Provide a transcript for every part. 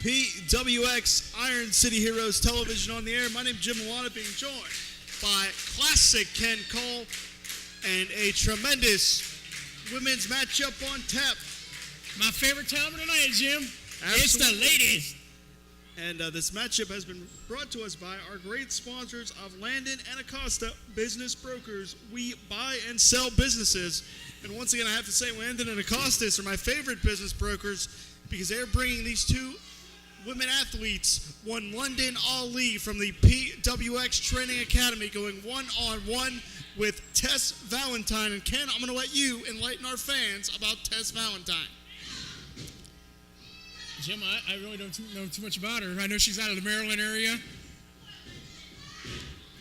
PWX Iron City Heroes Television on the air. My name's Jim Milano, being joined by classic Ken Cole and a tremendous women's matchup on tap. My favorite time of the night, Jim. Absolutely. It's the ladies. And this matchup has been brought to us by our great sponsors of Landon and Acosta Business Brokers. We buy and sell businesses. And once again, I have to say, Landon and Acosta are my favorite business brokers because they're bringing these two women athletes, one London Ali from the PWX Training Academy, going one-on-one with Tess Valentine. And Ken, I'm going to let you enlighten our fans about Tess Valentine. Jim, I really don't know too much about her. I know she's out of the Maryland area.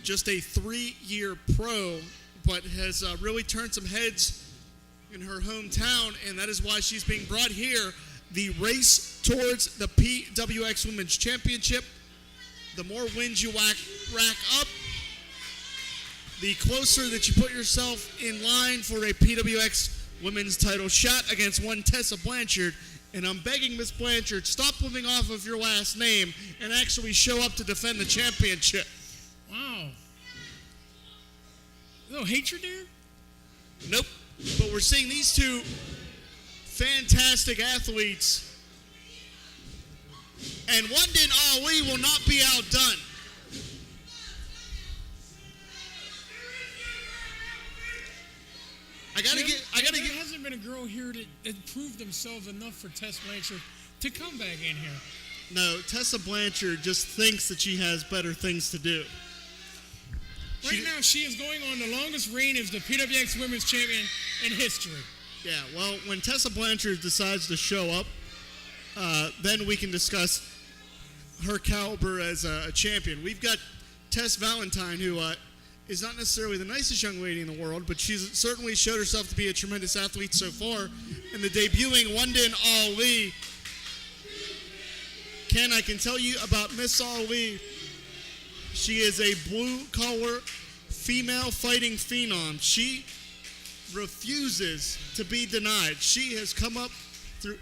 Just a 3-year pro, but has really turned some heads in her hometown, and that is why she's being brought here. The race towards the PWX Women's Championship. The more wins you rack up, the closer that you put yourself in line for a PWX Women's title shot against one Tessa Blanchard. And I'm begging Miss Blanchard, stop living off of your last name and actually show up to defend the championship. Wow. A little hatred there? Nope. But we're seeing these two fantastic athletes. And London Ali will not be outdone. There hasn't been a girl here that proved themselves enough for Tess Blanchard to come back in here. No, Tessa Blanchard just thinks that she has better things to do. Right now, she is going on the longest reign as the PWX Women's Champion in history. Yeah, well, when Tessa Blanchard decides to show up, then we can discuss her caliber as a champion. We've got Tess Valentine, who is not necessarily the nicest young lady in the world, but she's certainly showed herself to be a tremendous athlete so far. And the debuting London Ali. Ken, I can tell you about Miss Ali. She is a blue-collar female fighting phenom. She refuses to be denied. She has come up through.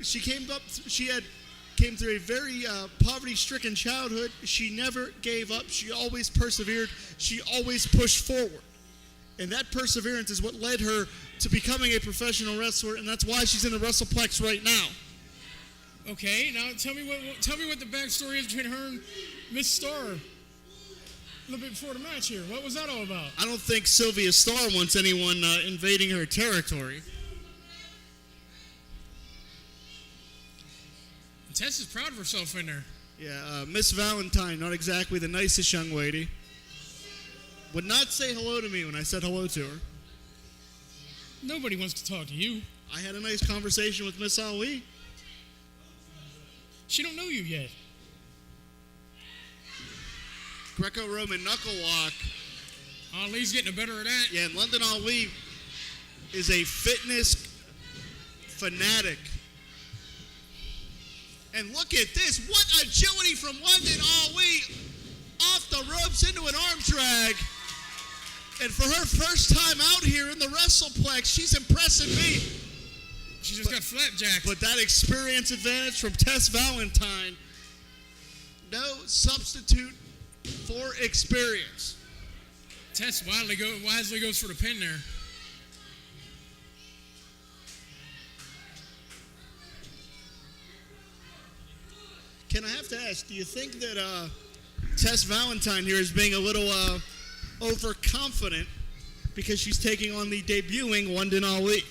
Came through a very poverty-stricken childhood. She never gave up. She always persevered. She always pushed forward. And that perseverance is what led her to becoming a professional wrestler, and that's why she's in the WrestlePlex right now. Okay, now tell me what the backstory is between her and Miss Starr a little bit before the match here. What was that all about? I don't think Sylvia Starr wants anyone invading her territory. Tess is proud of herself in there. Yeah, Miss Valentine, not exactly the nicest young lady. Would not say hello to me when I said hello to her. Nobody wants to talk to you. I had a nice conversation with Miss Ali. She don't know you yet. Greco-Roman knuckle lock. Ali's getting the better of that. Yeah, and London Ali is a fitness fanatic. And look at this. What agility from London Ali off the ropes into an arm drag. And for her first time out here in the WrestlePlex, she's impressing me. She just got flapjacked. But that experience advantage from Tess Valentine, no substitute for experience. Tess wisely goes for the pin there. Can I have to ask, do you think that Tess Valentine here is being a little overconfident because she's taking on the debuting London Ali?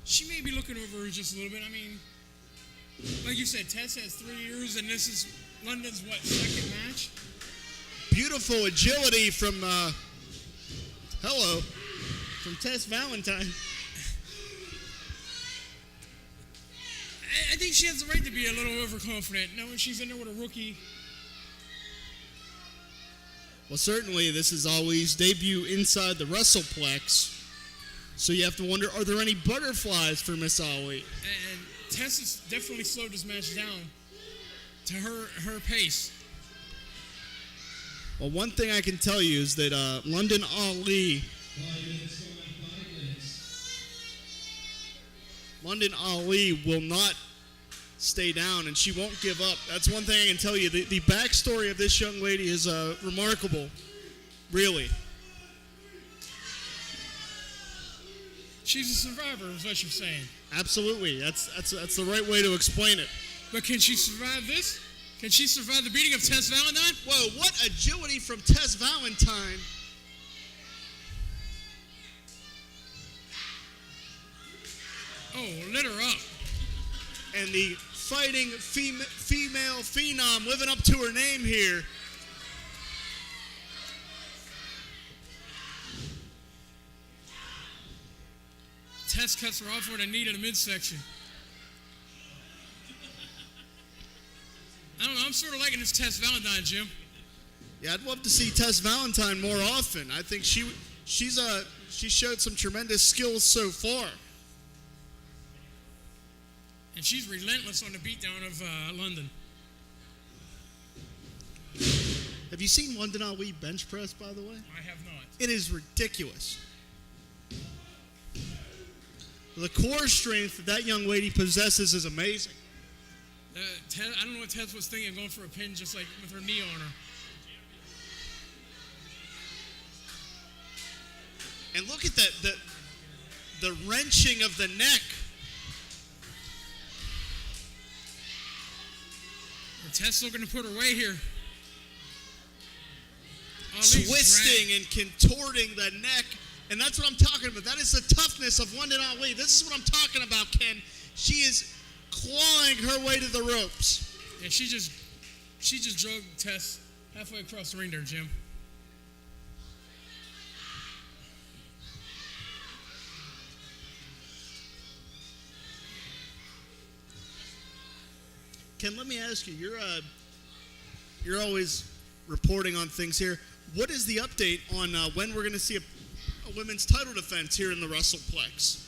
She may be looking over her just a little bit. I mean, like you said, Tess has 3 years, and this is London's, second match? Beautiful agility from Tess Valentine. I think she has the right to be a little overconfident, knowing she's in there with a rookie. Well, certainly this is Ali's debut inside the WrestlePlex. So you have to wonder, are there any butterflies for Miss Ali? And Tess has definitely slowed this match down to her pace. Well, one thing I can tell you is that London Ali London Ali will not stay down, and she won't give up. That's one thing I can tell you. The backstory of this young lady is remarkable, really. She's a survivor, is what you're saying. Absolutely. That's the right way to explain it. But can she survive this? Can she survive the beating of Tess Valentine? Whoa, what agility from Tess Valentine. Oh, lit her up. And the fighting female phenom living up to her name here. Tess cuts her off with a knee to the midsection. I don't know. I'm sort of liking this Tess Valentine, Jim. Yeah, I'd love to see Tess Valentine more often. I think she showed some tremendous skills so far. And she's relentless on the beatdown of London. Have you seen London Ali bench press, by the way? I have not. It is ridiculous. The core strength that young lady possesses is amazing. I don't know what Tess was thinking, going for a pin just like with her knee on her. And look at that, the wrenching of the neck. And Tess looking to put her away here. Twisting and contorting the neck. And that's what I'm talking about. That is the toughness of London Ali. This is what I'm talking about, Ken. She is clawing her way to the ropes. Yeah, she just drug Tess halfway across the ring there, Jim. Ken, let me ask you. You're always reporting on things here. What is the update on when we're going to see a women's title defense here in the WrestlePlex?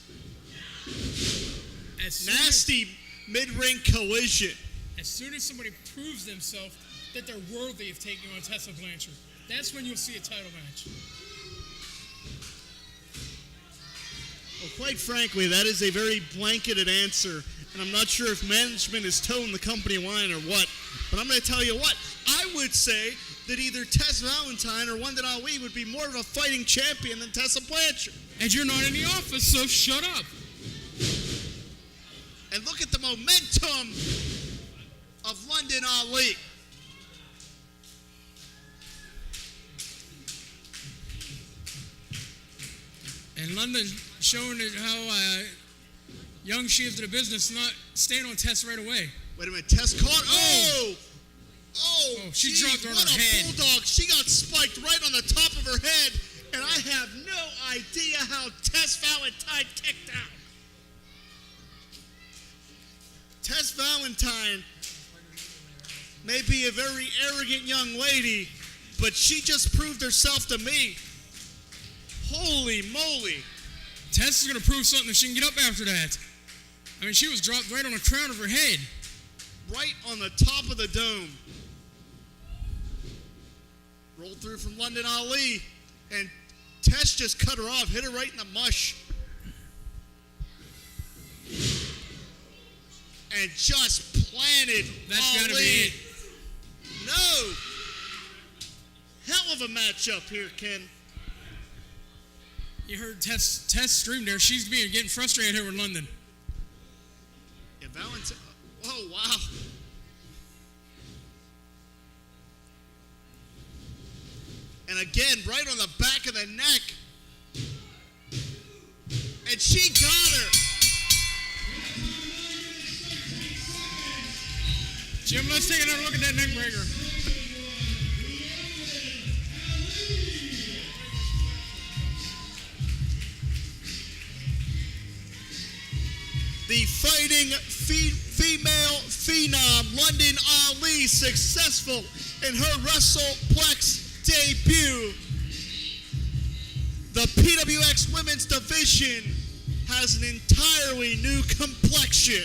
Nasty mid-ring collision. As soon as somebody proves themselves that they're worthy of taking on Tessa Blanchard, that's when you'll see a title match. Well, quite frankly, that is a very blanketed answer, and I'm not sure if management is toeing the company line or what, but I'm going to tell you what. I would say that either Tess Valentine or London Ali would be more of a fighting champion than Tessa Blanchard. And you're not in the office, so shut up. And look at the momentum of London Ali. And London showing how young she is to the business, not staying on Tess right away. Wait a minute, Tess caught. Oh, she geez, dropped her on what her a head. bulldog. She got spiked right on the top of her head, and I have no idea how Tess Valentine kicked out. Tess Valentine may be a very arrogant young lady, but she just proved herself to me. Holy moly. Tess is going to prove something if she can get up after that. I mean, she was dropped right on the crown of her head. Right on the top of the dome. Rolled through from London Ali, and Tess just cut her off, hit her right in the mush. And just planted That's Ali. got to be it. No. Hell of a matchup here, Ken. You heard Tess scream there. She's getting frustrated here with London. Yeah, Valentine. Oh, wow. And again, right on the back of the neck. And she got her. Jim, let's take another look at that neck breaker. The fighting female phenom, London Ali, successful in her WrestlePlex debut. The PWX Women's Division has an entirely new complexion.